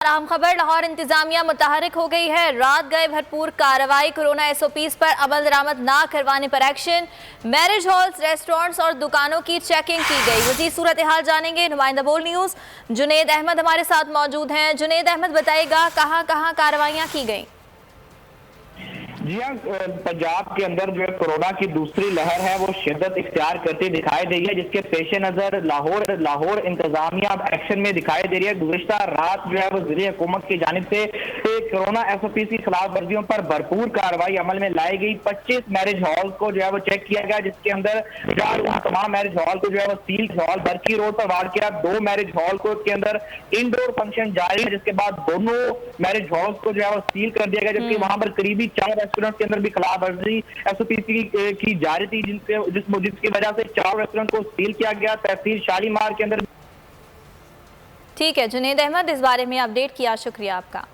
अहम खबर, लाहौर इंतजामिया मुतहरिक हो गई है। रात गए भरपूर कार्रवाई, कोरोना SOPs पर अमल दरामद ना करवाने पर एक्शन। मैरिज हॉल्स, रेस्टोरेंट्स और दुकानों की चेकिंग की गई। मज़ीद सूरत हाल जानेंगे। नुमाइंदा बोल न्यूज़ जुनेद अहमद हमारे साथ मौजूद हैं। जुनेद अहमद, बताइएगा कहाँ कहाँ कार्रवाइयाँ की गई? जी हाँ, पंजाब के अंदर जो है कोरोना की दूसरी लहर है वो शिद्दत इख्तियार करती दिखाई दे रही है, जिसके पेश नजर लाहौर इंतजामिया एक्शन में दिखाई दे रही है। गुज़िश्ता रात जो है वो वज़ीर हुकूमत की जानिब से कोरोना SOP की खिलाफ वर्जियों पर भरपूर कार्रवाई अमल में लाई गई। 25 मैरिज हॉल को जो है वो चेक किया गया, जिसके अंदर तमाम मैरिज हॉल को जो है वो सील हॉल बरकी रोड पर वार किया। 2 मैरिज हॉल को के अंदर इंडोर फंक्शन जारी है, जिसके बाद दोनों मैरिज हॉल को जो है वो सील कर दिया गया, जबकि वहां पर करीबी 4 रेस्टोरेंट के अंदर भी खिलाफ वर्जी SOP की जारी थी, जिसकी वजह से 4 रेस्टोरेंट को सील किया गया। तहसील शालीमार के अंदर। ठीक है जुनेद अहमद, इस बारे में अपडेट किया, शुक्रिया आपका।